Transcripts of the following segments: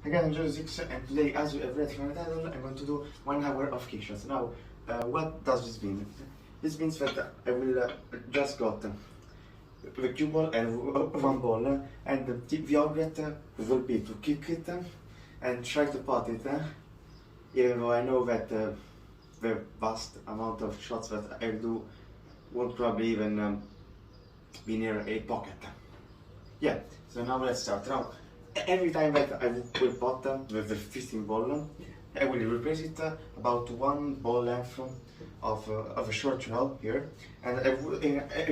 Again, I'm Joe6, and today, as you have read from the title, I'm going to do 1 hour of kick shots. Now, what does this mean? This means that I will just got the cue ball and one ball, and the object will be to kick it and try to pot it, even though I know that the vast amount of shots that I do won't probably even be near a pocket. Yeah, so now let's start. Now, every time that I will pot with the 15 ball, I will replace it about 1 ball length of a short roll here, and I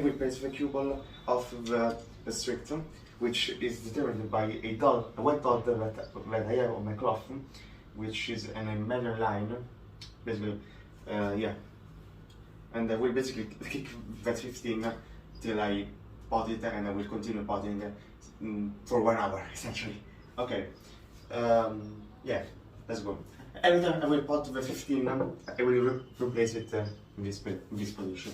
will place the cue ball of the strict, which is determined by a white dot that I have on my cloth, which is an imaginary line, basically, yeah. And I will basically kick that 15 till I pot it, and I will continue potting for 1 hour, essentially. Okay, yeah, let's go. Every time I will pot the 15, I will replace it in this position.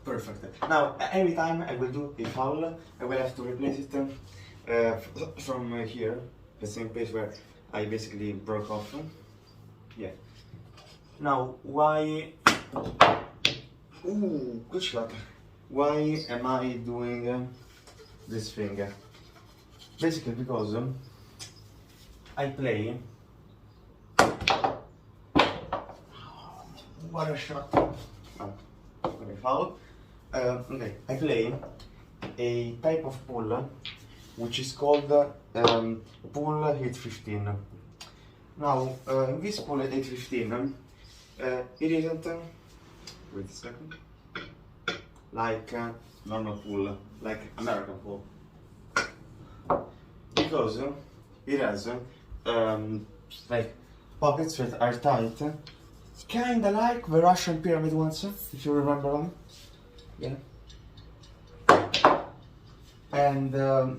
Perfect. Now, every time I will do a foul, I will have to replace it from here, the same place where I basically broke off. Yeah. Now, why... Ooh, good shot. Why am I doing this thing? Basically because I play... What a shot. Oh, okay, foul. Okay, I play a type of pull which is called pull hit 15. Now, this pull hit 15, it isn't, wait a second, like normal pull, like American pull, because it has like pockets that are tight, kinda like the Russian pyramid ones, if you remember them. Yeah. And a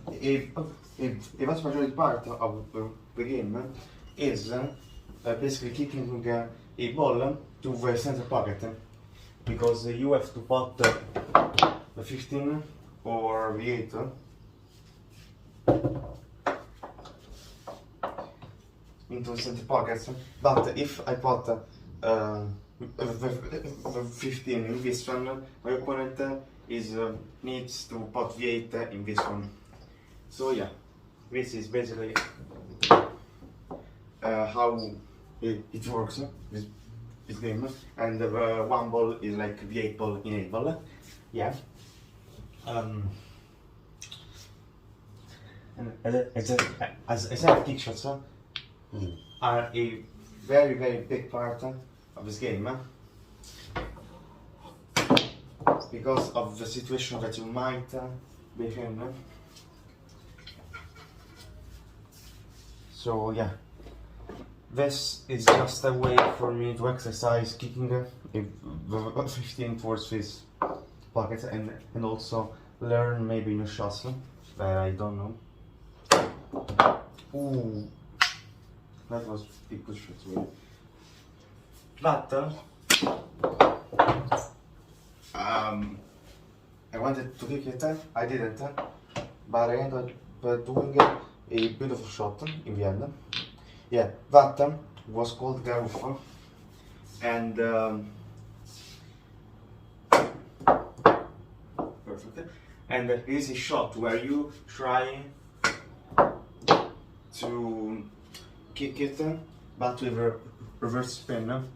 vast majority part of the game is basically kicking a ball to the center pocket, because you have to pot the 15 or the 8 into the center pockets. But if I pot the 15 in this one, my opponent needs to pot the 8 in this one. So yeah, this is basically how it works, this game. And the 1 ball is like the 8 ball in 8 ball. Yeah. And as I said, kick shots are a very, very big part of this game, because of the situation that you might be in. So yeah, this is just a way for me to exercise kicking the 15 towards this pocket, and also learn maybe new shots that I don't know. Ooh, that was a good shot, really. But I wanted to kick it, I didn't, but I ended up doing a beautiful shot in the end. Yeah, that was called Garuffa, and perfect. And it is a shot where you try to kick it, but with a reverse spin.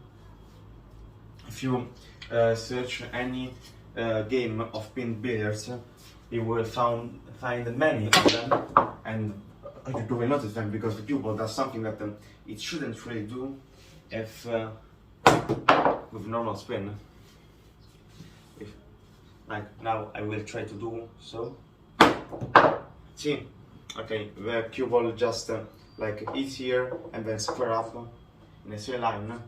If you search any game of pin billiards, you will find many of them, and you will notice them because the cue ball does something that it shouldn't really do if with normal spin. Like now, I will try to do so. See, okay, the cue ball just like hits here and then square up in a straight line.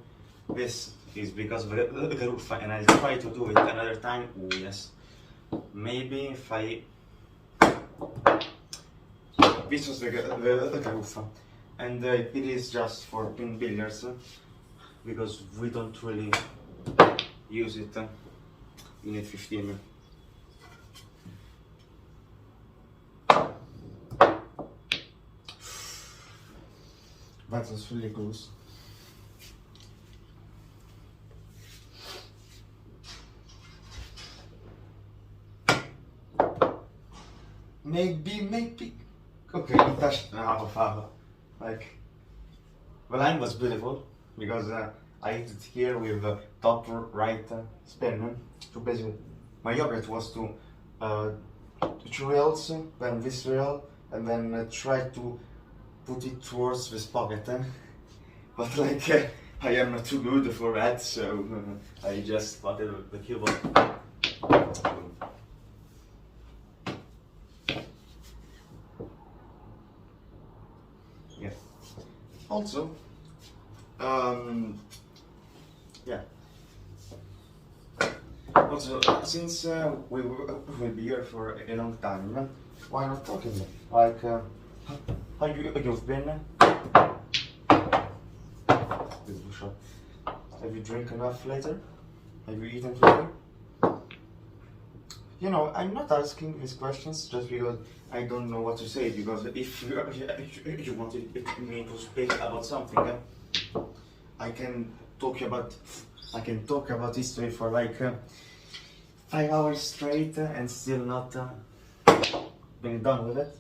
This is because of the Garuffa, and I'll try to do it another time. Oh yes, maybe if I... This was the Garuffa, and it is just for pin billiards, because we don't really use it in 15. That was really close. Maybe. Okay, we touched half of half. Like, the line was beautiful because I hit it here with the top right spin. So basically, my yogurt was to two rails, then this rail, and then try to put it towards this pocket. But like, I am not too good for that, so I just spotted the keyboard. Yeah. Also, yeah. Also, since we will be here for a long time, why not talking? Like, how you've been? Have you drink enough later? Have you eaten today? You know, I'm not asking these questions just because I don't know what to say. Because if you wanted me to speak about something, I can talk about history for like 5 hours straight and still not being done with it.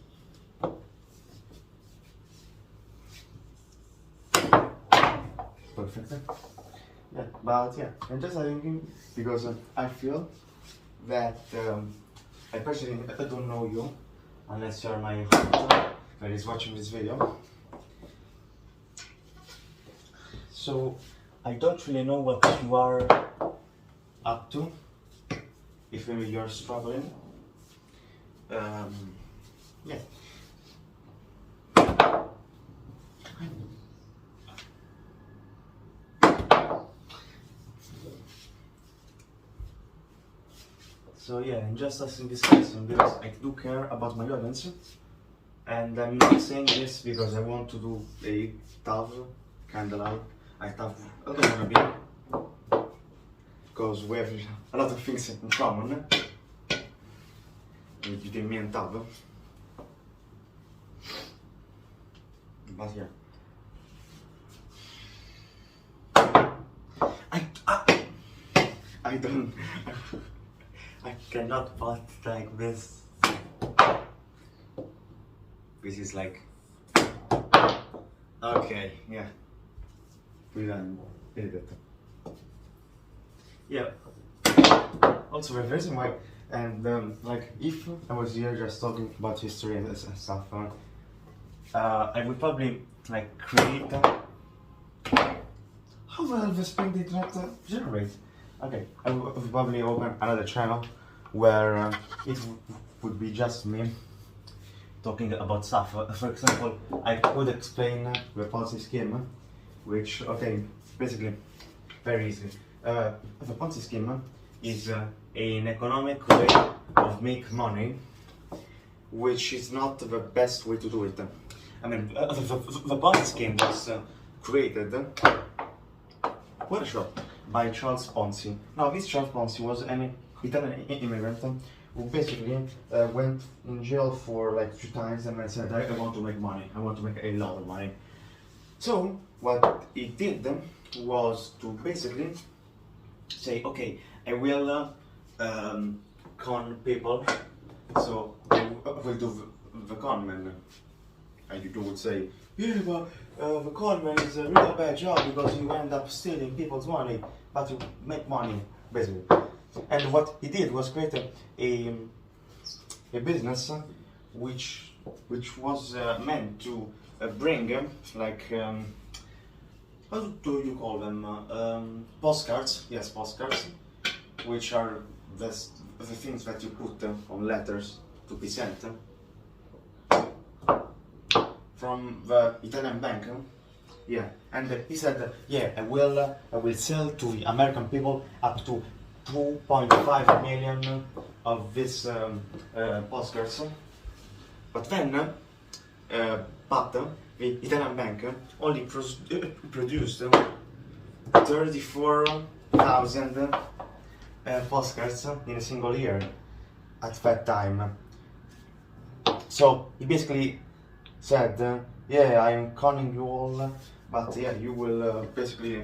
Perfect. Yeah, but yeah, I'm just thinking because I feel that I personally don't know you unless you're my hunter that is watching this video. So I don't really know what you are up to. If maybe you're struggling, yeah. So yeah, I'm just asking this question because I do care about my audience, and I'm not saying this because I want to do a tough kind of life. I don't want to be, because we have a lot of things in common between me and Tav. But yeah, I don't. I cannot put like this. This is like. Okay, yeah. We're done. Yeah. Also, the reason why, and like, if I was here just talking about history and stuff, I would probably like create. How the hell the spring did not generate? Okay, I would probably open another channel where it would be just me talking about stuff. For example, I could explain the Ponzi scheme, which, okay, basically, very easy. The Ponzi scheme is an economic way of make money, which is not the best way to do it. I mean, the Ponzi scheme was created, what a shot, by Charles Ponzi. Now, this Charles Ponzi was an Italian immigrant who basically went in jail for like 2 times and then said, I want to make money, I want to make a lot of money. So, what he did was to basically say, okay, I will con people, so I will do the con man. And you would say, yeah, but the con man is a real bad job because you end up stealing people's money, but you make money, basically. And what he did was create a business which was meant to bring like how do you call them, postcards? Yes, postcards, which are the things that you put on letters to be sent from the Italian bank. Yeah, and he said, yeah, I will sell to the American people up to 2.5 million of this postcards. But then, the Italian bank only produced 34,000 postcards in a single year at that time. So he basically said, yeah, I'm conning you all, but yeah, you will basically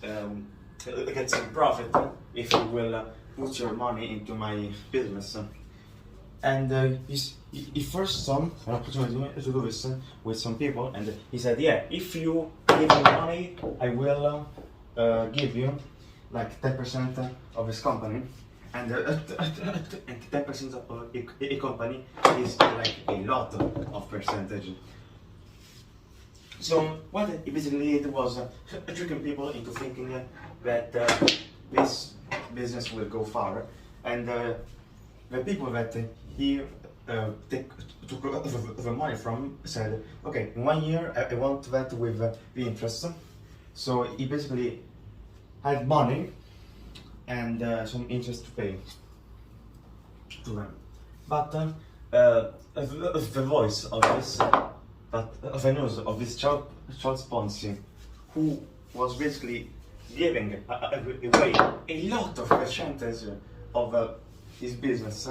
get some profit if you will put your money into my business. And he first saw an opportunity to do this with some people, and he said, yeah, if you give me money, I will give you like 10% of his company, and 10% of a company is like a lot of percentage. So what he basically did was tricking people into thinking that this business will go far, and the people that he took the money from said, okay, in 1 year I want that with the interest. So he basically had money and some interest to pay to them. But the voice of this, the news of this Charles Ponzi, who was basically giving away a lot of percentage of his business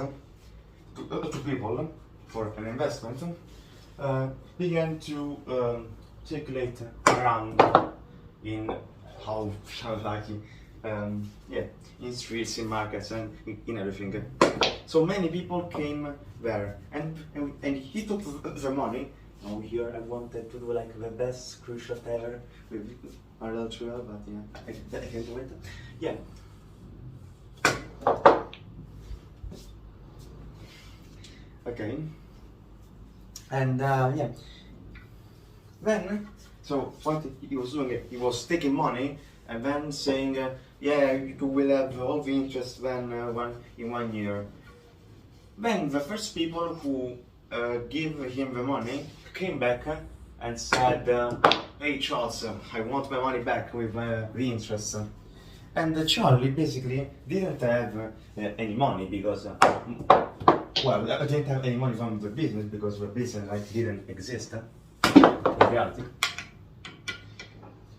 to people for an investment, began to circulate around in how in streets, in markets, and in everything. So many people came there, and he took the money. Now here I wanted to do like the best cruise shot ever with Marvel Trail, but yeah, I can't do it. Yeah. Okay. And yeah. Then, so what he was doing, he was taking money and then saying, yeah, you will have all the interest then in 1 year. Then the first people who gave him the money came back and said, hey Charles, I want my money back with the interest. And Charlie basically didn't have any money because, well, I didn't have any money from the business because the business like didn't exist in reality.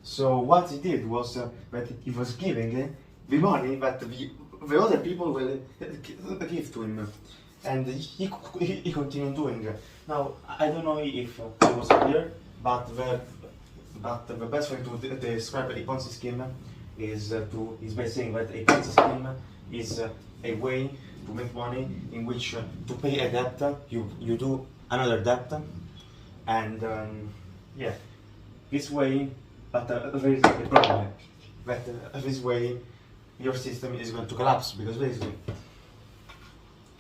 So what he did was that he was giving the money that the other people will give to him, and he continued doing. Now I don't know if it was clear, but the best way to describe a Ponzi scheme is by saying that a Ponzi scheme is a way to make money in which to pay a debt you do another debt, and yeah, this way. But there is a problem that this way your system is going to collapse, because basically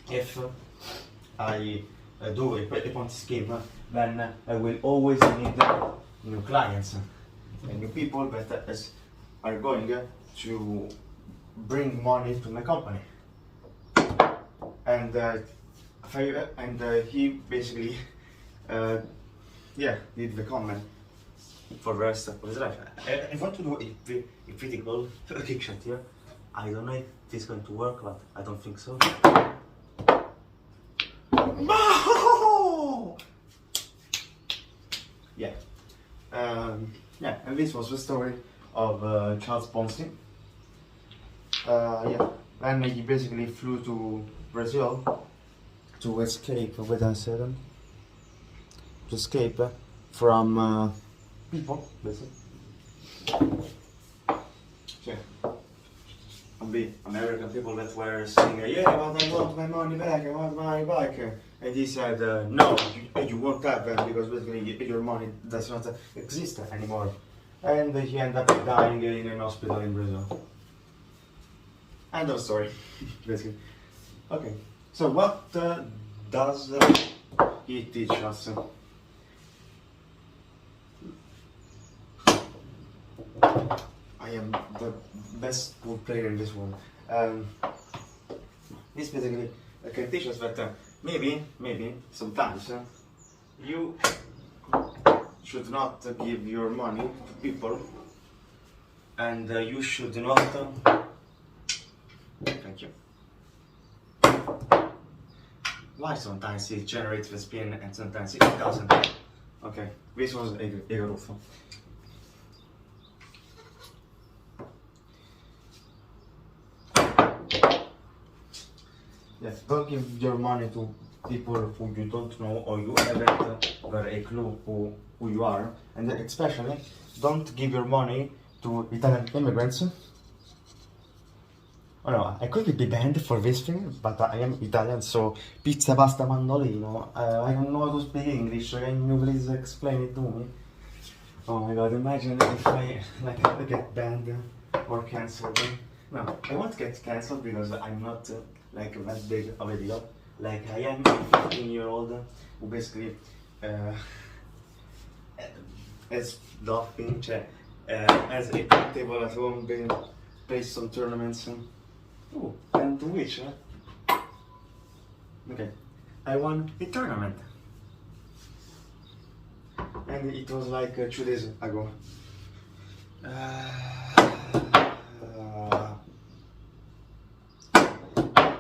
if I do a Ponzi scheme, then I will always need new clients and new people that are going to bring money to my company. And he basically did the comment for the rest of his life. I want to do a pretty cool kick shot here. I don't know if it's going to work, but I don't think so. Yeah. Yeah, and this was the story of Charles Ponzi. Yeah, then he basically flew to Brazil to escape, wait a second, to escape from people, basically. Yeah. The American people that were saying, yeah, but I want my money back, I want my money back. And he said, no, you won't have that because basically your money does not exist anymore. And he ended up dying in an hospital in Brazil. End of story, basically. Okay, so what does he teach us? I am the best pool player in this world. This basically can teach us that maybe sometimes you should not give your money to people, and you should not. Thank you. Why sometimes it generates the spin and sometimes it doesn't? Okay, this was a ruffo. Yes, don't give your money to people who you don't know or you haven't got a clue who you are, and especially don't give your money to Italian immigrants. Oh no, I could be banned for this thing, but I am Italian, so pizza, pasta, mandolino. I don't know how to speak English. Can you please explain it to me? Oh my god, imagine if I get banned or cancelled. No, I won't get cancelled because I'm not like that big of a deal. Like I am a 15-year-old who basically has nothing, has a table at home, plays some tournaments. Oh, and to which? Okay, I won a tournament. And it was like 2 days ago.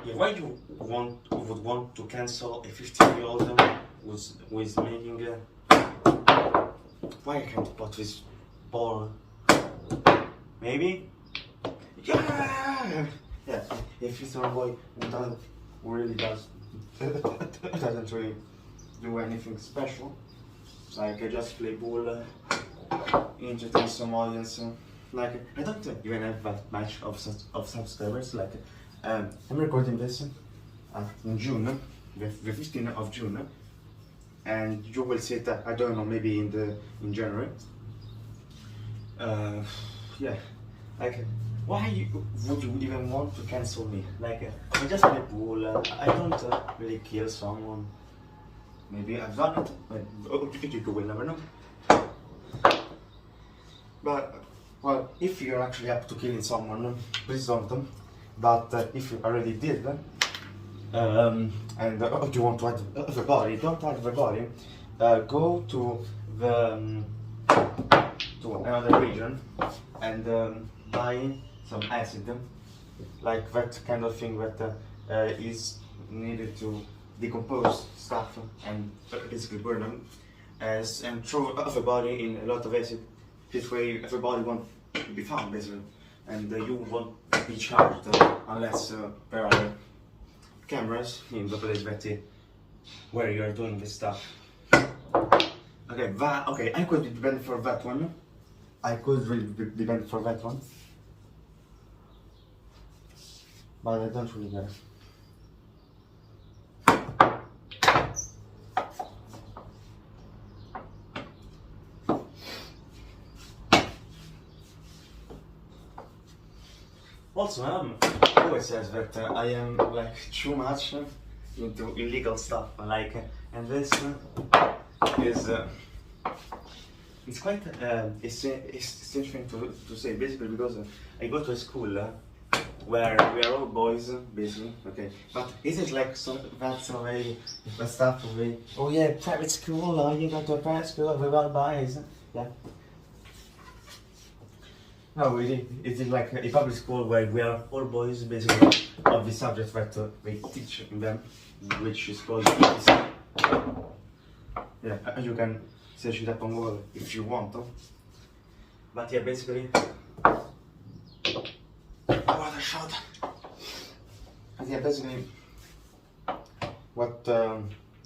Yeah, why you would want to cancel a 15-year-old who is making why I can't put this ball? Maybe? Yeah! Yeah, a 15-year-old boy who really doesn't really do anything special. Like I just play ball, entertain some audience. Like I don't even have that much of subscribers. Like I'm recording this in June, the 15th of June, and you will see it. I don't know, maybe in January. Yeah, like why would you even want to cancel me? Like I just play ball. I don't really kill someone. Maybe I've done it, but you will never know. But, well, if you're actually up to killing someone, please don't. But if you already did, and you want to add the body, don't add the body. Go to to another region and buy some acid, like that kind of thing that is needed to decompose stuff and basically burn them and throw the body in a lot of acid. This way the body won't be found basically, and you won't be charged unless there are cameras in the place where you are doing this stuff. Okay, I could be banned for that one. I could really be banned for that one, but I don't really care. Also, always says that I am like too much into illegal stuff, like, and this is it's quite it's strange thing to say, basically, because I go to a school where we are all boys, basically, okay, but is it like that's a way the stuff of a oh yeah, private school, you go to a private school with all boys, yeah. No, it is like a public school where we are all boys, basically, of the subject that they teach in them, which is called ETC. Yeah, you can search it up on Google if you want. But yeah, basically, what a shot! And yeah, basically, what,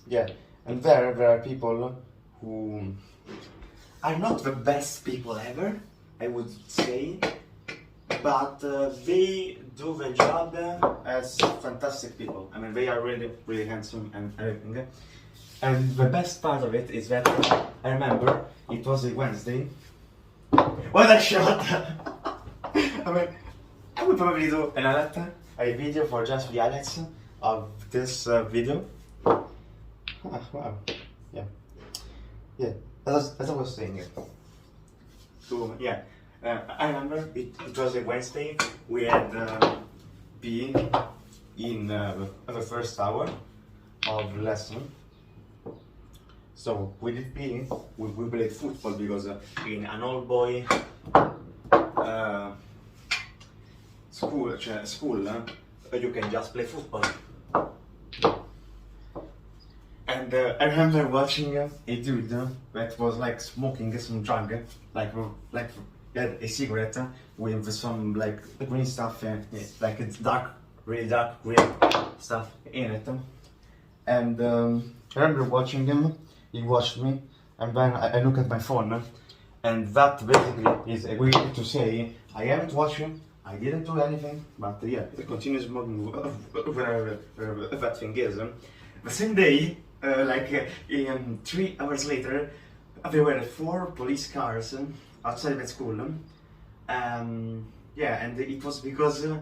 yeah, and there are people who are not the best people ever, I would say, but they do the job as fantastic people. I mean, they are really, really handsome and everything. And the best part of it is that I remember it was a Wednesday. What a shot! I mean, I would probably do a video for just the highlights of this video. Wow, yeah, as I was saying. So yeah, I remember it was a Wednesday. We had PE in the first hour of lesson. So we did PE. We played football because in an old boy school you can just play football. And I remember watching a dude that was like smoking some drug, like he had a cigarette with some like green stuff, like it's dark, really dark green stuff in it. And I remember watching him, he watched me, and then I look at my phone, and that basically is a way to say, I haven't watched him, I didn't do anything, but yeah, it continues smoking wherever that thing is. The same day, 3 hours later, there were 4 police cars outside the school. Yeah, and it was because the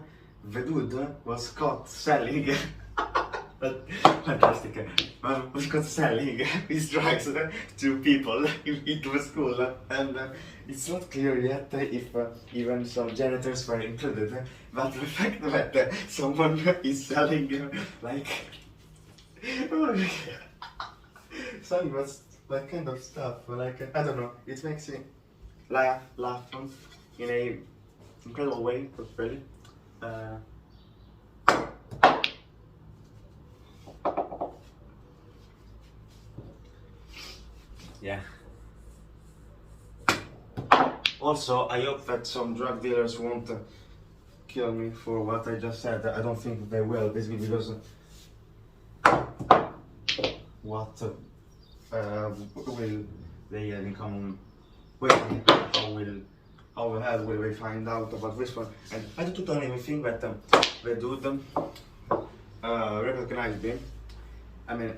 dude was caught selling. Fantastic. Was caught selling these drugs to people into the school, and it's not clear yet if even some janitors were included. But the fact that someone is selling some that kind of stuff, I don't know, it makes me laugh in a incredible way, really. Yeah. Also, I hope that some drug dealers won't kill me for what I just said. I don't think they will, basically because what will they have in common with me? How the hell will they find out about this one? And I don't even think that the dude recognized me. I mean,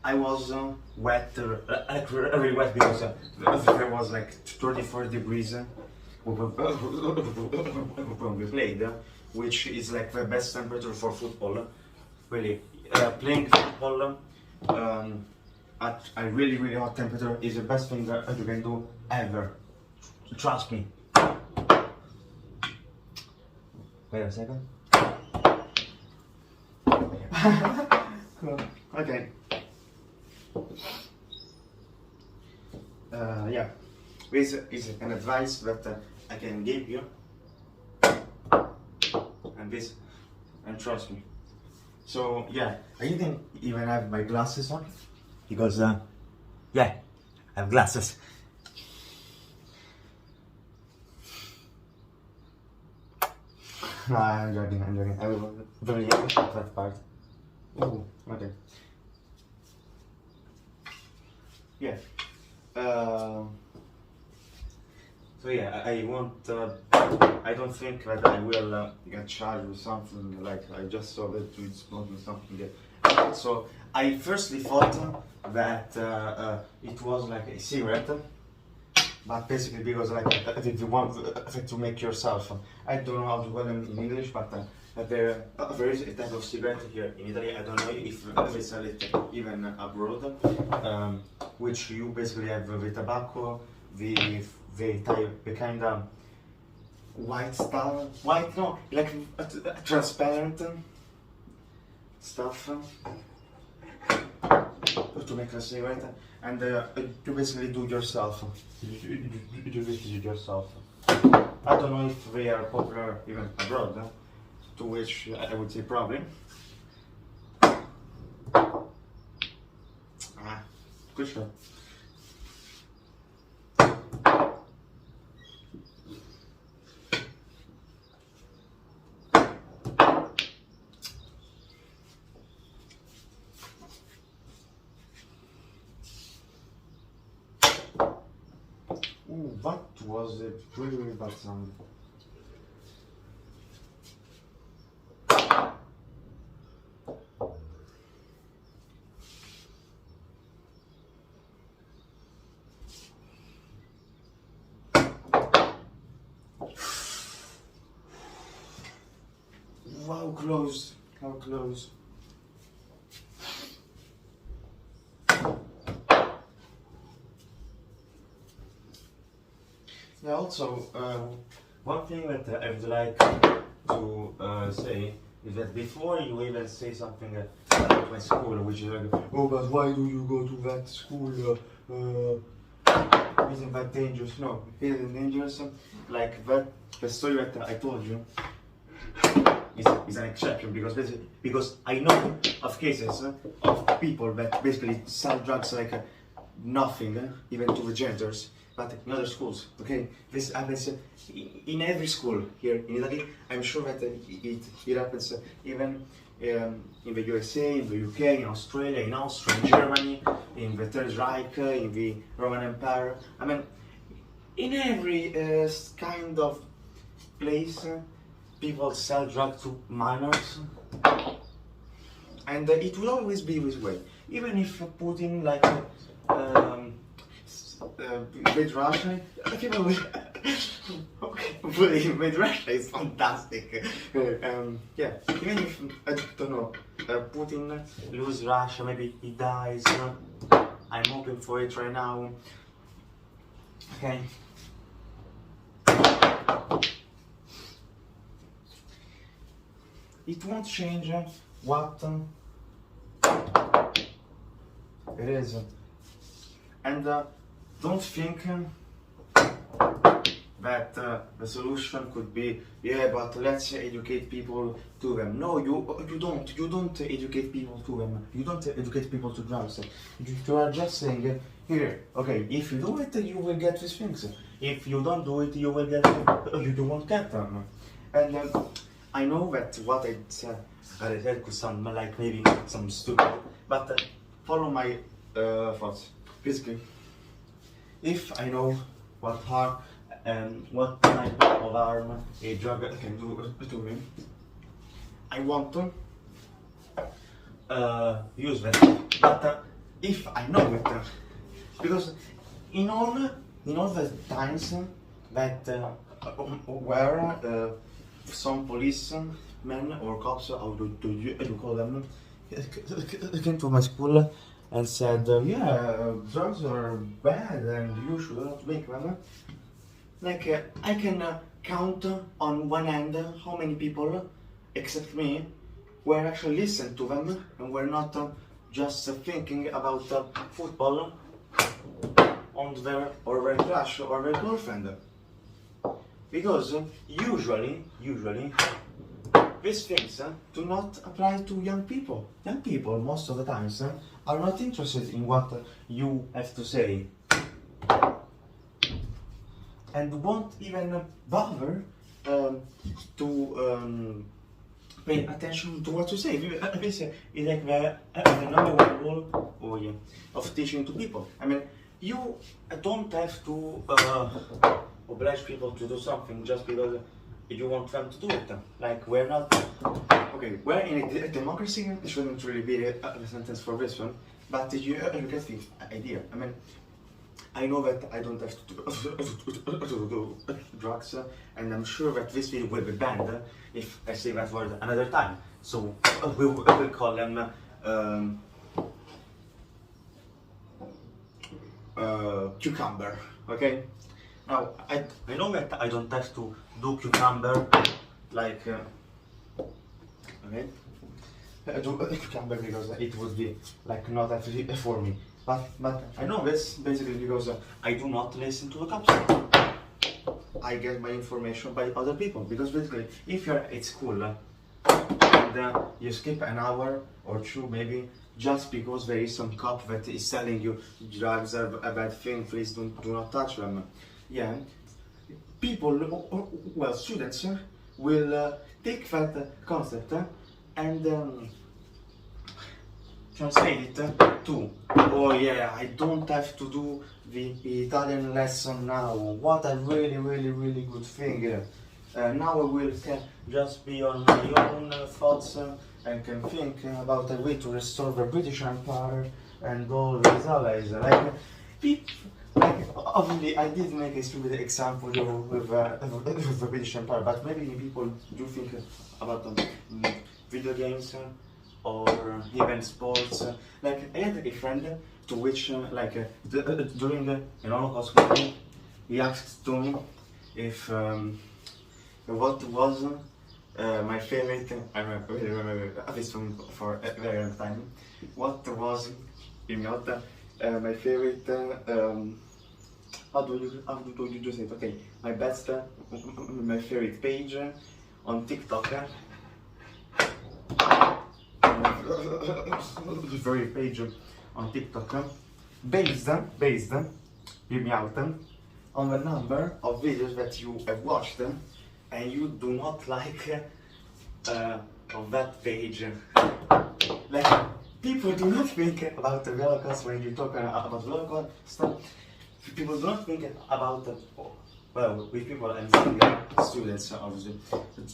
I was wet, really wet, because there was like 34 degrees when we played, which is like the best temperature for football. Really, playing football at a really hot temperature is the best thing that you can do ever. Trust me. Wait a second. Cool. Okay. Yeah, this is an advice that I can give you, and trust me. So yeah, I didn't even have my glasses on because yeah, I have glasses. No, I'm joking. I will very happy with that part. Oh, okay. Yeah. So yeah, I won't. I don't think that I will get charged with something like I just saw that with smoking something. So I firstly thought that it was like a cigarette, but basically because like if you want to make yourself, I don't know how to call them in English, but there is a type of cigarette here in Italy. I don't know if they sell it even abroad, which you basically have the tobacco, the kind of white stuff, like transparent stuff to make a cigarette, and you basically do yourself. You do this yourself. I don't know if they are popular even abroad, to which I would say probably. Good shot. Ooh, that was a really bad sound. Wow, close. How close. Yeah, also, one thing that I would like to say is that before you even say something about my school, which is like, oh, but why do you go to that school? Isn't that dangerous? No, it isn't dangerous. Like that, the story that I told you is an exception because I know of cases of people that basically sell drugs like nothing, even to the janitors, but in other schools. Okay, this happens in every school here in Italy. I'm sure that it happens even in the USA, in the UK, in Australia, in Austria, in Germany, in the Third Reich, in the Roman Empire. I mean, in every kind of place, people sell drugs to minors, and it will always be this way. Even if Putin, like, with Russia, people will. Okay, with Russia is fantastic. Yeah, even if I don't know, Putin lose Russia, maybe he dies. I'm hoping for it right now. Okay. It won't change what it is, and don't think that the solution could be, yeah, but let's educate people to them. No, you don't educate people to them. You don't educate people to drugs. You are just saying, here, okay, if you do it, you will get these things. If you don't do it, you will get, you won't get them. And I know that what I said could sound like maybe some stupid, but follow my thoughts. Basically, if I know what harm and what type of harm a drug can do to me, I want to use that. But if I know it, because in all the times that where some policemen or cops, how do you call them, came to my school and said, yeah, drugs are bad and you should not make them. Like, I can count on one hand how many people, except me, were actually listening to them and were not just thinking about football on their crush or their girlfriend. Because usually, these things do not apply to young people. Young people, most of the times, are not interested in what you have to say. And won't even bother to pay attention to what you say. This is like the number one rule of teaching to people. I mean, you don't have to oblige people to do something just because you want them to do it. Like, we're not... Okay, we're in a democracy, it shouldn't really be a sentence for this one, but you get the idea. I mean, I know that I don't have to do drugs, and I'm sure that this video will be banned if I say that word another time. So we will call them cucumber. Okay. Now I know that I don't have to do cucumber like okay. I do cucumber because it would be like not actually for me. But I know this basically because I do not listen to the cops. I get my information by other people, because basically if you're at school and you skip an hour or two maybe just because there is some cop that is telling you drugs are a bad thing, please do not touch them. Yeah, people, well, students will take that concept and translate it to, oh yeah, I don't have to do the Italian lesson now. What a really good thing. Now I will just be on my own thoughts and can think about a way to restore the British Empire and all these allies. Like, obviously, I did make a stupid example with the British Empire, but maybe people do think about video games or even sports. Like, I had a friend to which, during an Holocaust meeting, he asked to me if what was my favorite. I really remember this one for a very long time. What was in my favorite? How do you do it? Okay, my best, my favorite page on TikTok. Very page on TikTok based, hear me out, on the number of videos that you have watched and you do not like of that page. Like, people do not think about the Holocaust when you talk about Holocaust stuff. People do not think about the, well, with people I'm saying students obviously,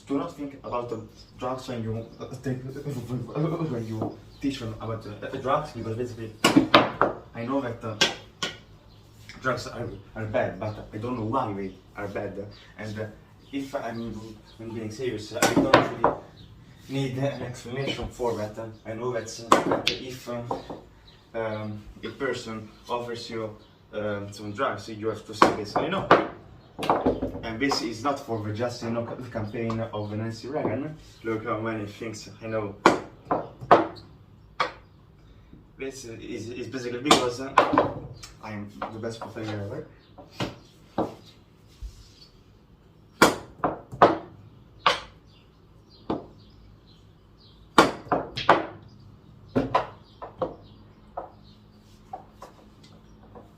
do not think about the drugs when you when you teach them about drugs, because basically I know that drugs are bad, but I don't know why they are bad. And if I'm being serious, I don't really need an explanation for that. I know that if a person offers you some drugs, you have to say basically no. And this is not for the just campaign of Nancy Reagan. Look how many things I know. This is basically because I'm the best player ever.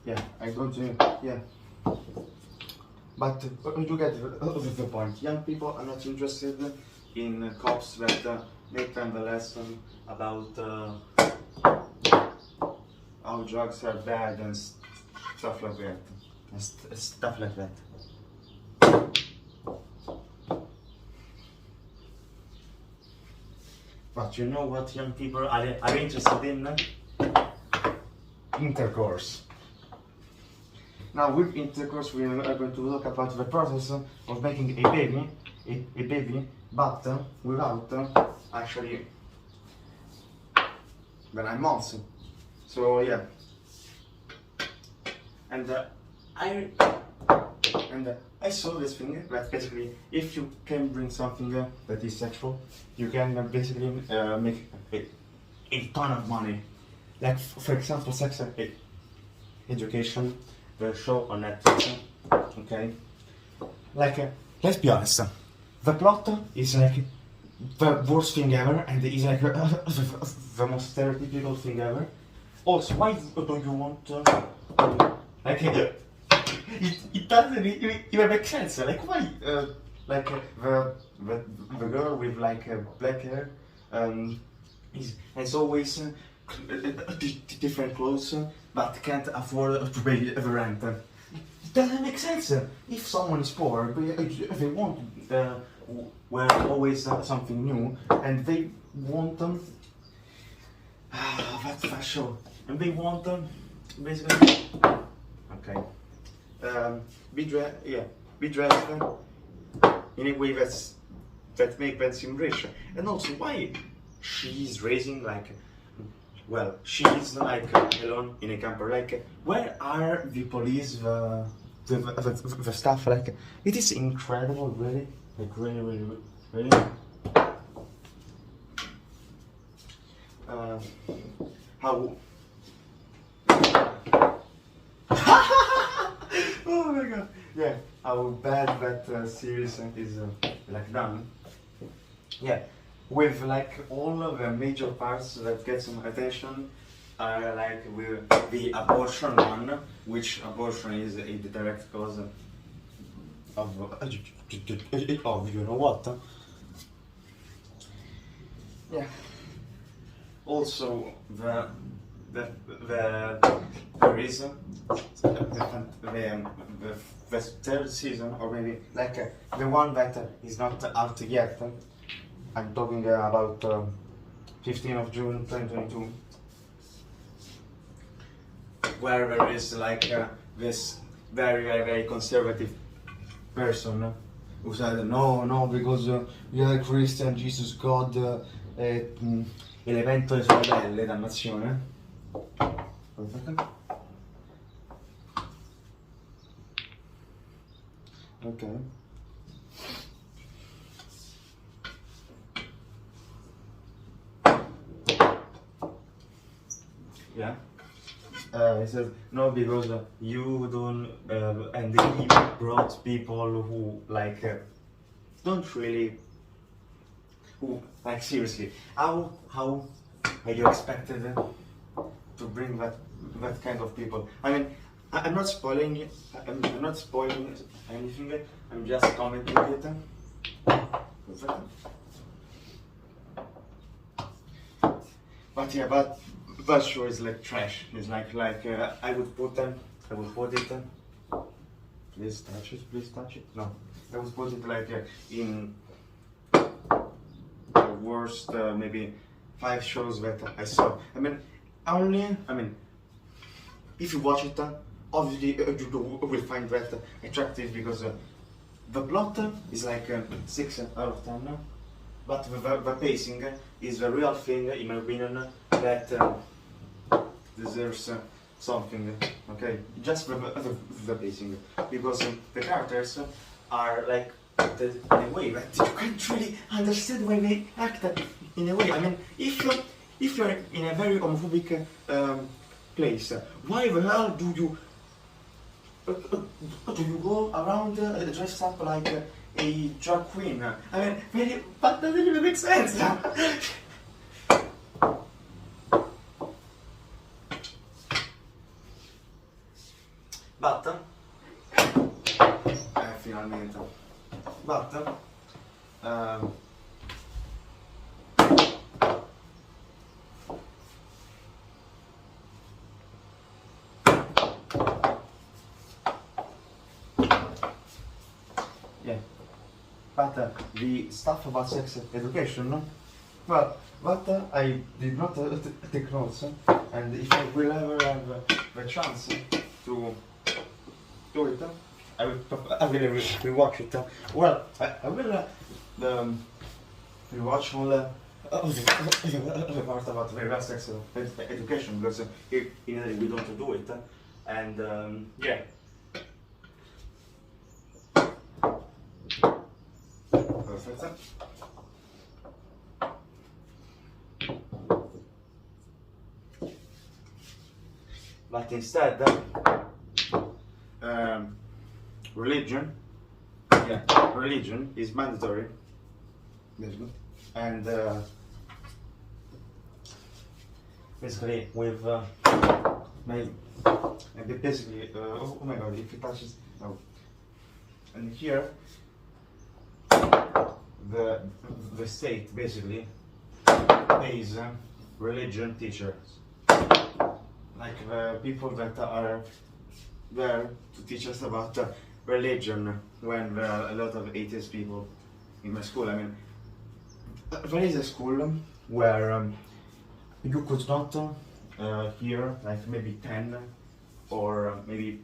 Yeah, I go to, yeah. But you get the point. Young people are not interested in cops that make them the lesson about how drugs are bad and stuff like that. Stuff like that. But you know what young people are interested in? Intercourse. Now with intercourse we are going to talk about the process of making a baby, but without actually the 9 months. So yeah, and I saw this thing that basically if you can bring something that is sexual, you can basically make a ton of money. Like for example, sex education. The show on Netflix, okay? Like, let's be honest, the plot is like the worst thing ever, and is like the most stereotypical thing ever. Also, why don't you want like it doesn't even make sense. Like why like the girl with like black hair has always different clothes, but can't afford to pay the rent. It doesn't make sense. If someone is poor, they want wear always something new, and they want them. That's that show, and they want them basically. Okay, be dressed in a way that make them seem rich, and also why she's raising like. Well, she is like alone in a camper. Like, where are the police, the staff? Like, it is incredible, really. Like, really. How? Oh my god! Yeah, how bad that series is like done. Yeah. With like all of the major parts that get some attention are like with the abortion one, which abortion is a direct cause of you know what? Yeah. Also the reason the third season, or maybe like the one that is not out yet. I'm talking about 15th of June 2022, where there is like this very conservative person who said no because we are Christian, Jesus, God, l'evento delle sorelle, dannazione. Okay. Yeah. He says no because you don't, and he brought people who like don't really, who like seriously. How are you expected to bring that kind of people? I mean, I'm not spoiling it. I'm not spoiling anything. I'm just commenting it. But yeah, but that show is like trash. It's like I would put them. I would put it. Please touch it. Please touch it. No, I would put it like in the worst maybe 5 shows that I saw. I mean, if you watch it, obviously you will find that attractive because the plot is like 6 out of 10, but the pacing is the real thing, in my opinion, that deserves something. Okay, just the pacing, because the characters are like acted in a way that you can't really understand why they act in a way. I mean, if you're in a very homophobic place, why the hell do you go around dressed up like a drag queen? I mean, that doesn't even make sense. But finalmente. But yeah. But the stuff about sex education, well, but I did not take notes, and if I will ever have the chance to do it, I will rewatch it. Well, I will rewatch all the part about the real sex education, because in Italy we don't do it, and yeah. Perfect. But instead, religion, yeah, religion is mandatory, basically, and basically with basically, oh my god, if it touches, no, and here the state basically pays religion teachers, like the people that are there to teach us about religion, when there are a lot of atheist people in my school. I mean, there is a school where you could not hear like maybe 10 or maybe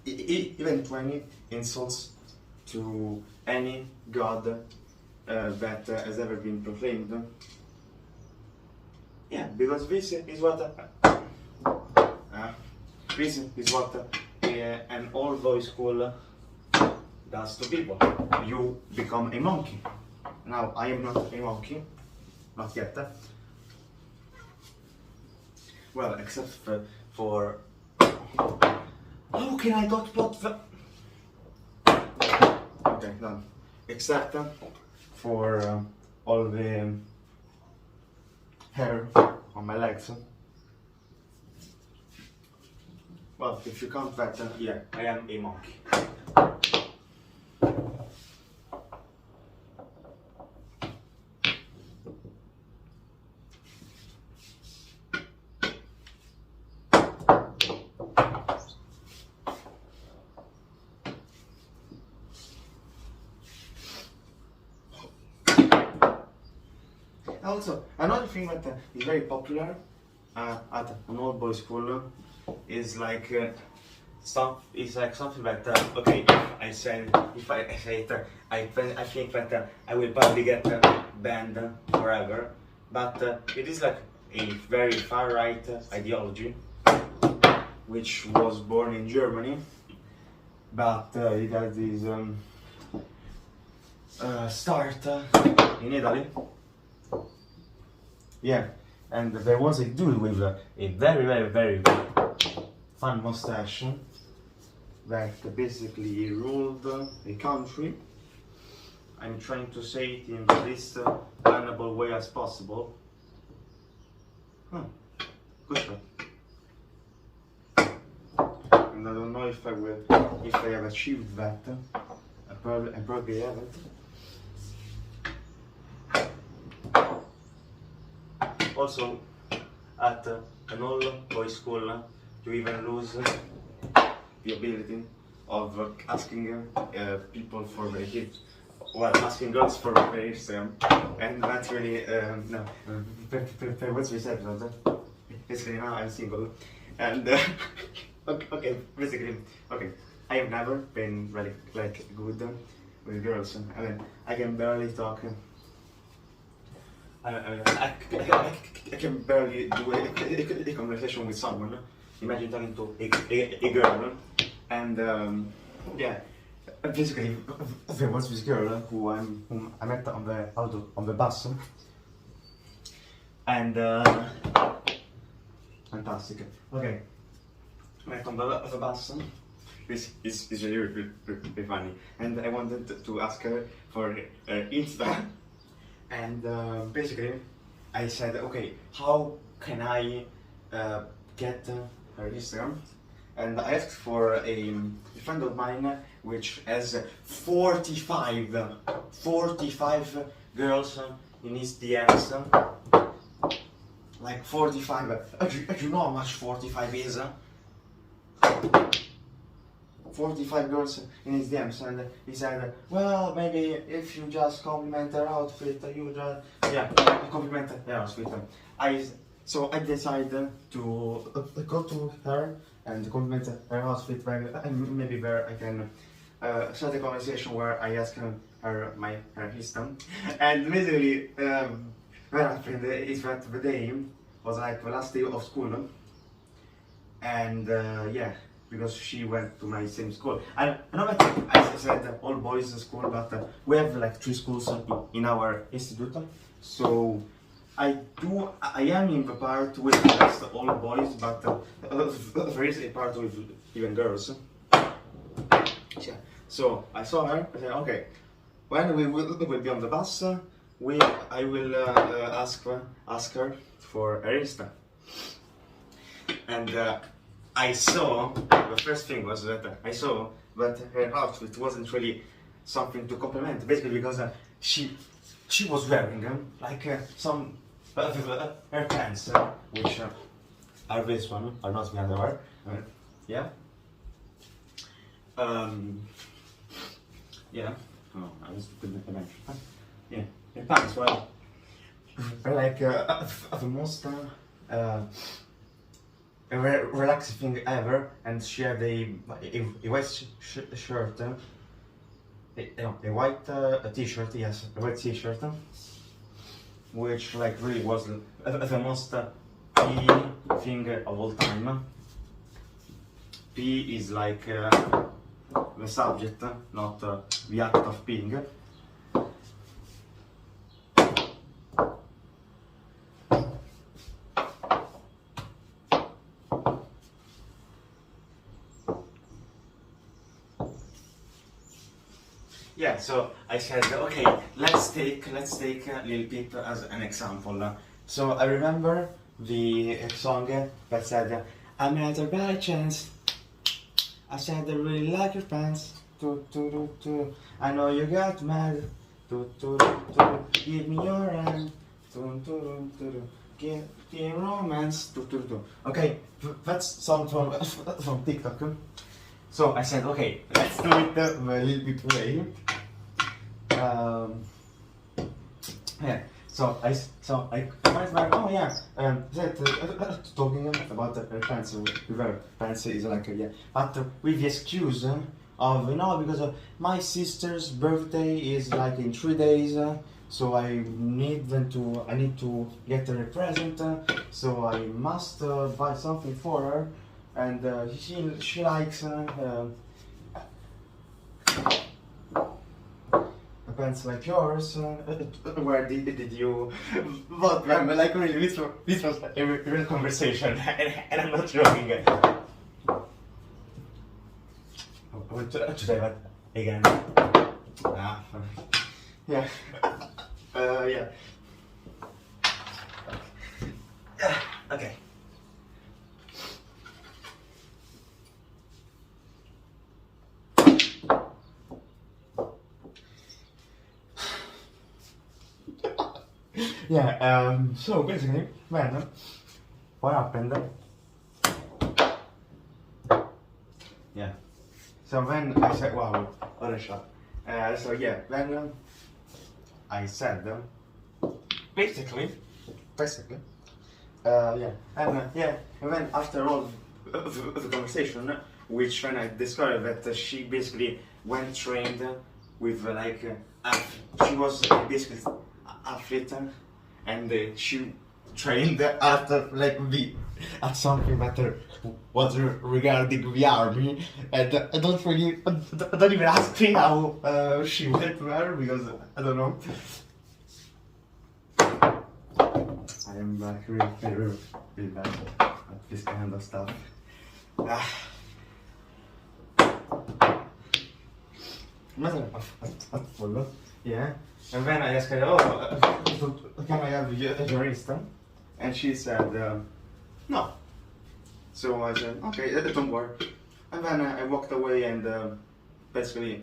even 20 insults to any god that has ever been proclaimed. Yeah, because this is what an all boys school does to people. You become a monkey. Now, I am not a monkey, not yet. Well, except for how can I not put the... Okay, done. Except for all the hair on my legs. Well, if you count that, yeah, I am a monkey. Also, another thing that is very popular at an all boys school is like something that okay, if I say it, I think that I will probably get banned forever, but it is like a very far right ideology which was born in Germany, but it has this start in Italy. Yeah, and there was a dude with a very fun mustache that basically ruled a country. I'm trying to say it in the least bannable way as possible. Good shot. And I don't know if I have achieved that. I probably haven't. Also, at an all-boys school, you even lose the ability of asking people for their gifts, well, asking girls for prayers, and that's really, no, what we said, basically now I'm single, and, okay, basically, okay, I have never been really, like, good with girls. I mean, I can barely talk. I can barely do a conversation with someone. Imagine talking to a girl. And yeah, basically, there was this girl whom I met on the bus. And fantastic. Okay, met on the bus. This is really funny, and I wanted to ask her for Insta, and basically I said, okay, how can I get her Instagram? And I asked for a friend of mine which has 45 girls in his DMs, like 45. Do you know how much 45 is? 45 girls in his DMs, and he said, well, maybe if you just compliment her outfit, you just, yeah, compliment her outfit. So I decided to go to her and compliment her outfit, and maybe where I can start a conversation where I ask her her history. And basically, what happened is that the day was like the last day of school, and yeah, because she went to my same school. I know that I said all boys school, but we have like 3 schools in our institute. So I am in the part with just all boys, but there is a part with even girls. Yeah. So I saw her. I said, okay, when we will be on the bus, I will ask her for her Insta. And I saw, the first thing was that I saw that her outfit wasn't really something to compliment, basically because she was wearing like some her pants, which are this one, are not the underwear, yeah. Yeah. Oh, I was couldn't mention. Yeah, her pants were like the most relaxing thing ever, and she had a white shirt, a white t-shirt, yes, a white t-shirt, which like really was the most P thing of all time. P is like the subject, not the act of peeing. Yeah, so I said, okay, let's take Lil Peep as an example. So I remember the song that said, I met her by chance. I said I really like your pants. I know you got mad. Give me your hand. Give me romance. Okay, that's song from TikTok. So I said, okay, let's do it the Lil Peep way. Yeah. So I went back. Oh yeah. Talking about the pants. Pants is like yeah, but with the excuse of because my sister's birthday is like in 3 days. So I need to get her a present. So I must buy something for her, and she likes. Pants like yours. Where did you bought them? Like really, this was a real conversation, and I'm not joking. I want to say that again. Yeah. Yeah. Okay. Yeah, so basically, then, what happened? Yeah. So then I said, wow, what a shot. So yeah, then I said, basically, yeah, and then after all the conversation, which when I discovered that she basically went trained with she was basically athlete, and she trained at at something that was regarding the army, and I don't even ask me how she went there because I don't know. I am really bad at this kind of stuff. Yeah. And then I asked her, can I have your Insta? And she said, no. So I said, okay, don't worry. And then I walked away, and basically,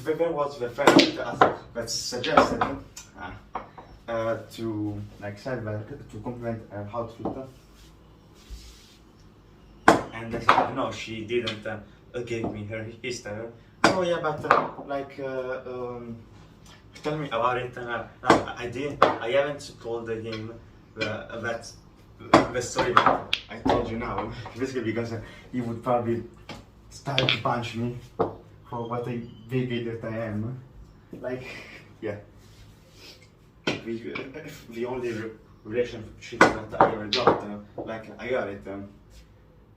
there was the friend that suggested to said that to compliment her outfit. And I said, no, she didn't give me her Insta. Oh yeah, but tell me about it. No, I didn't. I haven't told him that the story that I told you now. Basically, because he would probably start to punch me for what a big idiot I am. Yeah. The only relationship that I ever got, I got it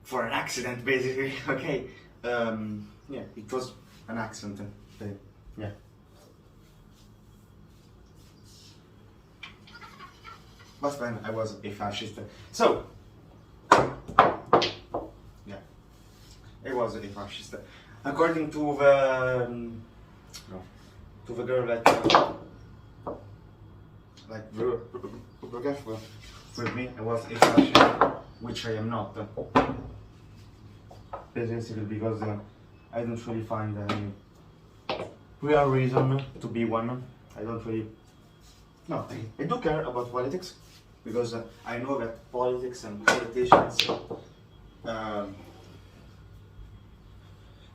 for an accident, basically. Okay. Yeah, it was an accident. Yeah. But then I was a fascist. So, yeah, I was a fascist. According to the girl that with me, I was a fascist, which I am not. Basically because I don't really find any real reason to be one. I don't really. No, I do care about politics because I know that politics and politicians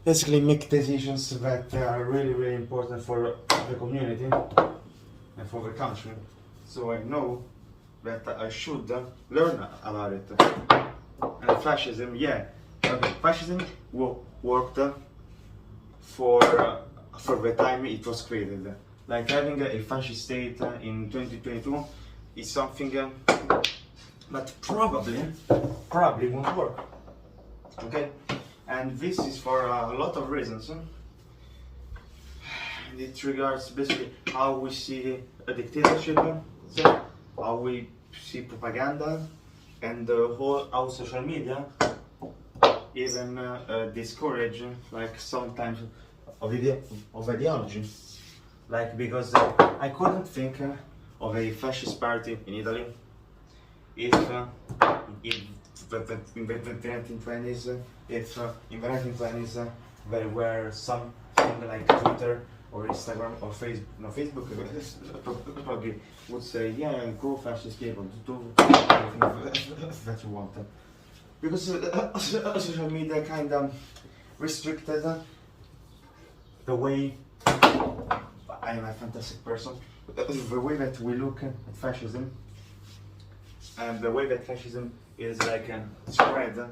basically make decisions that are really important for the community and for the country. So I know that I should learn about it. And fascism, yeah. Okay, fascism worked for the time it was created. Like having a fascist state in 2022 is something that probably won't work. Okay, and this is for a lot of reasons. It regards basically how we see a dictatorship, how we see propaganda, and how social media even discourage sometimes of ideology. Because I couldn't think of a fascist party in Italy if in the 1920s, in the 1920s there were something like Twitter or Instagram or Facebook. No, Facebook probably would say, yeah, go fascist people, do everything that you want. Because social media kind of restricted the way I am a fantastic person, the way that we look at fascism, and the way that fascism is spread,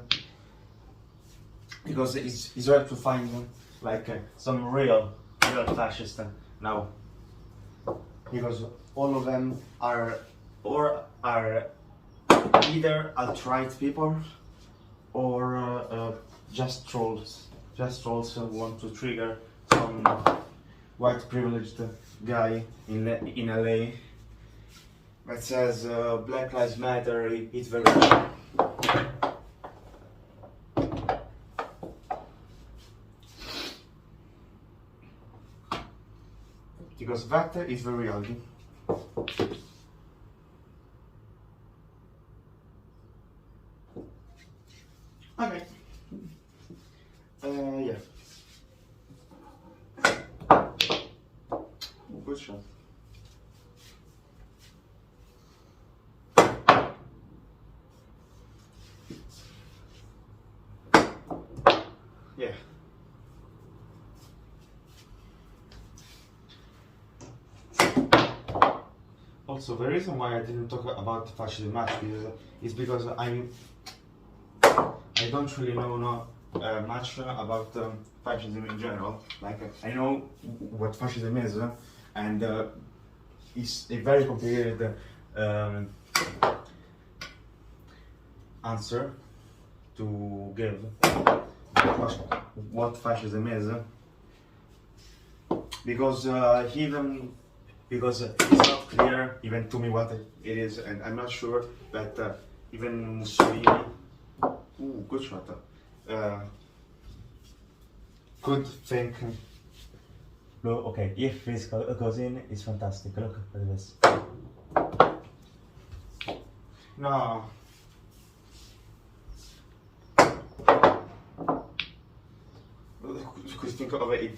because it's rare to find some real fascist now, because all of them are either alt-right people or just trolls who want to trigger some white privileged guy in LA that says Black Lives Matter, it's very wrong. Because that is the reality. Okay. Yeah. Good shot. yeah. Also, the reason why I didn't talk about fascism much is because I don't really know much about fascism in general. Like I know what fascism is, and it's a very complicated um, answer to give what fascism is, because it's not clear even to me what it is, and I'm not sure that even Mussolini, good shot, could think. Look, okay, if this goes in, it's fantastic. Look at this. No. Could think of a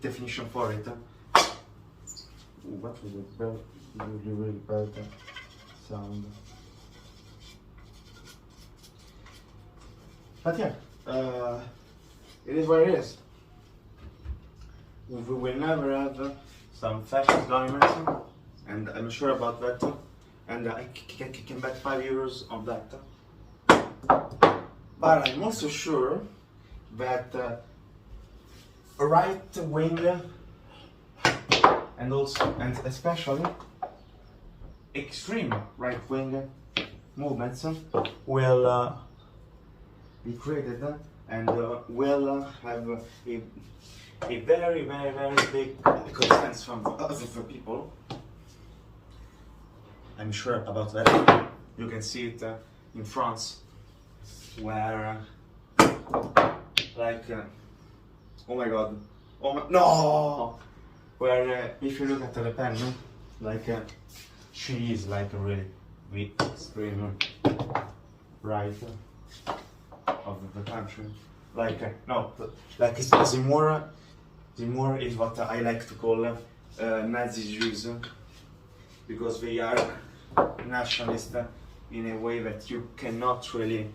definition for it. What was it? Really bad sound. But yeah, it is what it is. We will never have some fascist governments, and I'm sure about that. And I can bet €5 on that. But I'm also sure that right wing and especially extreme right wing movements will be created and will have a very, very, very big consent from other people. I'm sure about that. You can see it in France, where like oh my god, no, where if you look at Le Pen, like she is like a really big extreme right of the country. Like no, like it's the more is what I like to call Nazi Jews, because they are nationalist in a way that you cannot really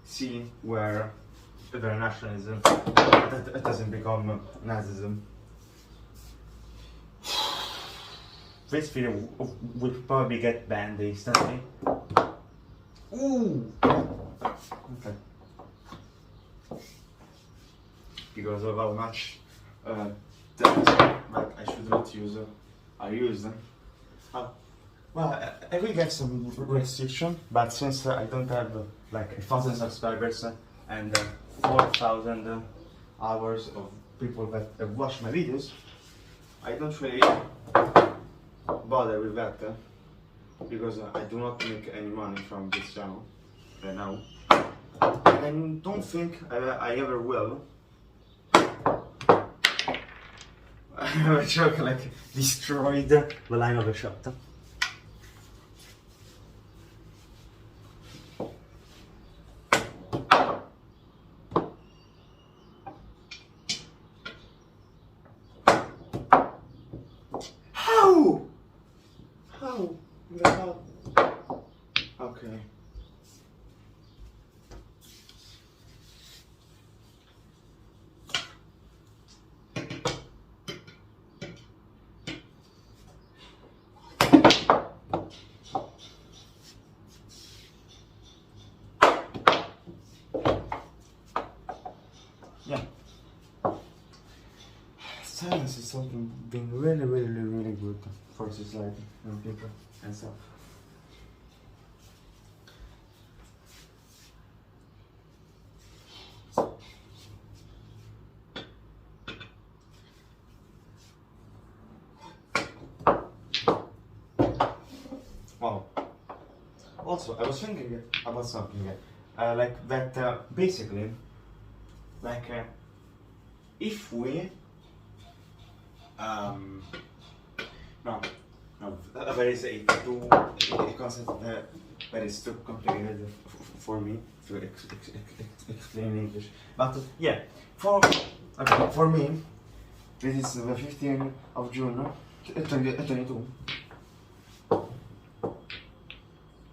see where their nationalism it doesn't become Nazism. This video will probably get banned instantly. Ooh! Okay. Because of how much that I should not use, I use them. Well, I will get some restriction, but since I don't have like 1,000 subscribers and 4,000 hours of people that have watched my videos, I don't really bother with that because I do not make any money from this channel right now. I don't think I ever will. I have a joke like destroyed the line of a shot. How? How? The hell? Okay. Yeah. Science is something being really, really, really good for society and people and stuff. Wow. Also, I was thinking about something like that. Basically, like if we no, there is a concept that is too complicated for me to explain in English. But yeah, for me, this is the 15th of June, 2022.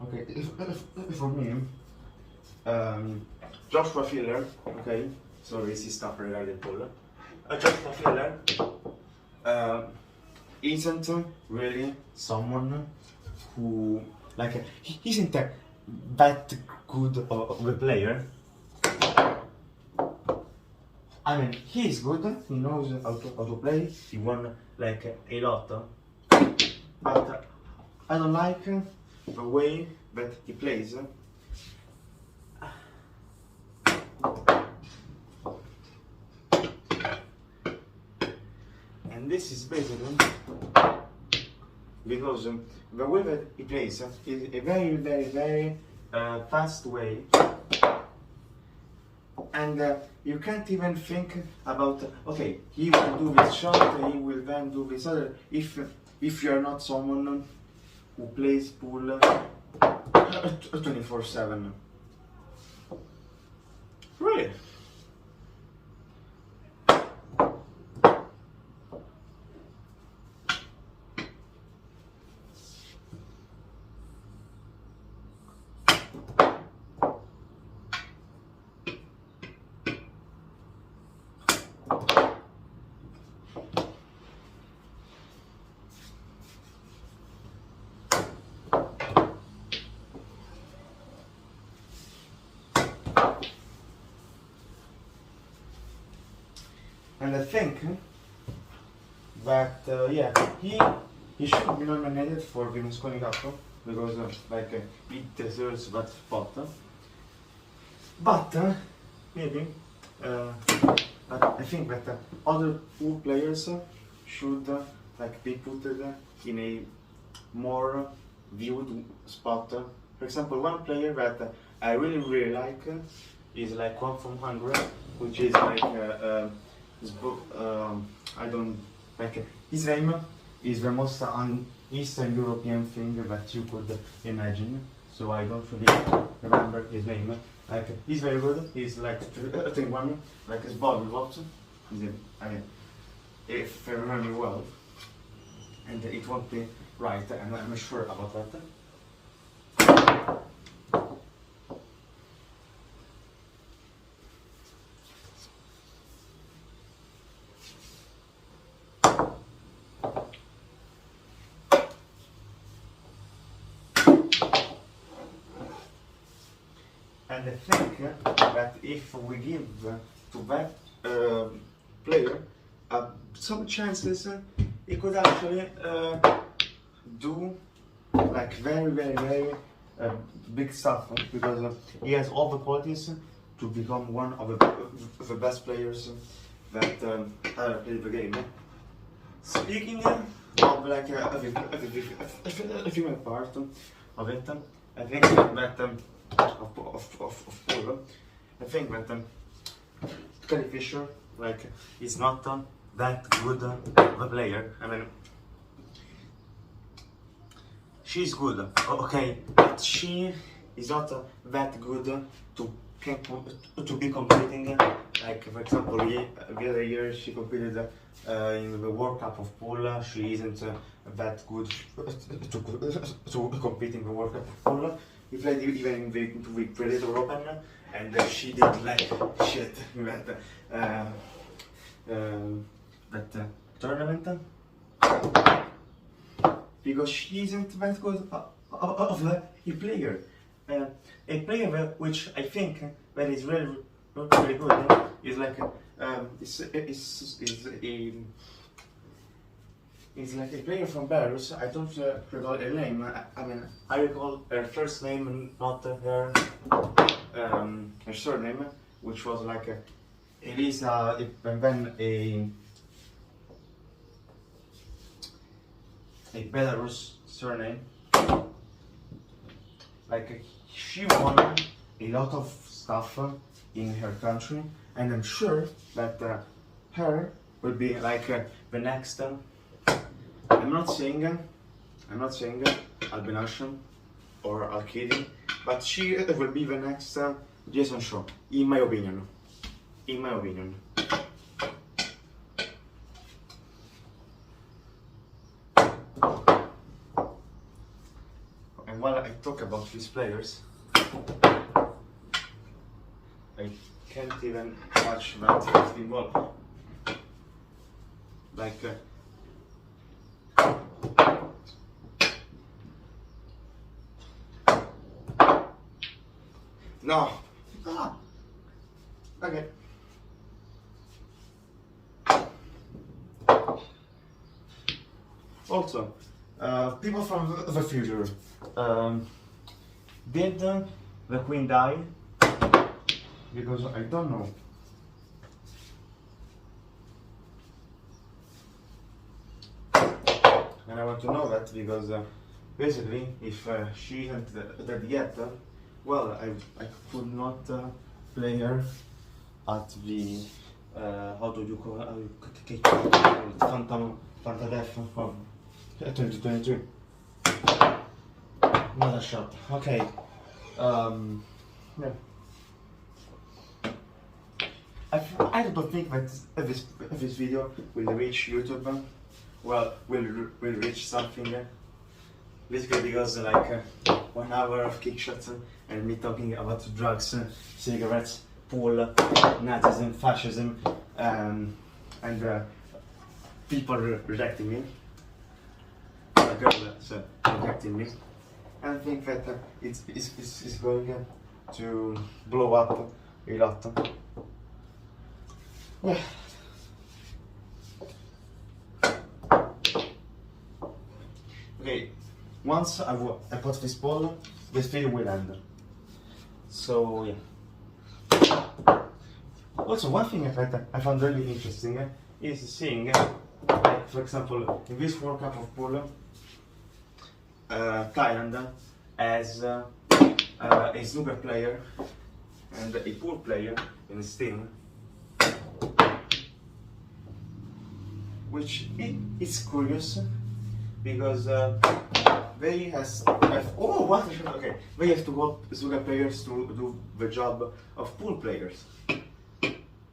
Okay, for me, Joshua Filler, okay, so racist stuff regarding Paul. Joshua Filler isn't really someone who, like, he isn't that good of a player. I mean, he is good, he knows how to play, he won like a lot, but I don't like the way that he plays. And this is basically because the way that he plays is a very fast way, and you can't even think about, okay, he will do this shot, he will then do this other, if you are not someone who plays pool 24/7. Really? And I think that yeah, he should be nominated for Berlusconi Cup because he deserves that spot. But maybe but I think that other pool players should like be put in a more viewed spot. For example, one player that I really like is like one from Hungary, which is like I don't like his name is the most Eastern European thing that you could imagine. So I don't really remember his name. Like he's very good. He's like 21, like his body lots. If I remember well, and it won't be right, and I'm sure about that. And I think that if we give to that player some chances, he could actually do like very big stuff because he has all the qualities to become one of the best players that ever played the game. Speaking of like a female part of it, I think that of Paul, I think that Carrie Fisher like is not that good of a player. I mean, she's good, okay, but she is not that good to be competing. Like for example, the other year she competed in the World Cup of Pool. She isn't that good to compete in the World Cup of Pool. We played even in the Predator Open, and she did like shit in that tournament because she isn't that good of a player. A player which I think that is really very good is like is like a player from Belarus. I don't recall her name. I mean, I recall her first name, not her surname, which was like Elisa, and then a Belarus surname. Like she won a lot of stuff in her country, and I'm sure that her will be like the next. I'm not saying Albin Ashton or Al-Kidi, but she will be the next Jason Shaw, in my opinion. In my opinion. And while I talk about these players, can't even touch that spin ball. Like no. Ah. Okay. Also, people from the future, did the queen die? Because I don't know. And I want to know that because basically, if she isn't dead yet, well, I could not play her at the how do you call it? Phantom Death of 2023. Another shot. Okay. Yeah. I don't think that this video will reach YouTube. Well, will reach something. Basically because like 1 hour of kick shots and me talking about drugs, cigarettes, pool, Nazism, fascism, and people rejecting me. A girl that's rejecting me. And I think that it's going to blow up a lot. Yeah. Okay, once I put this ball, this video will end. So yeah. Also, one thing that I found really interesting is seeing, like, for example, in this World Cup of pool, Thailand has a snooker player and a pool player in his team, which is curious because they they have to help snooker players to do the job of pool players,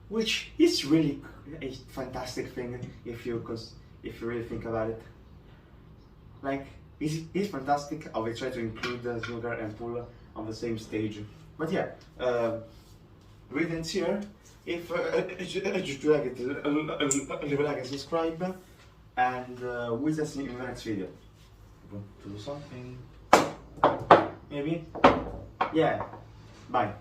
which is really a fantastic thing if you really think about it. Like, it's fantastic how they try to include snooker and pool on the same stage. But yeah, read and share. If you like it, leave a like and subscribe, and we'll just see you in the next video. Want to do something? Maybe? Yeah. Bye.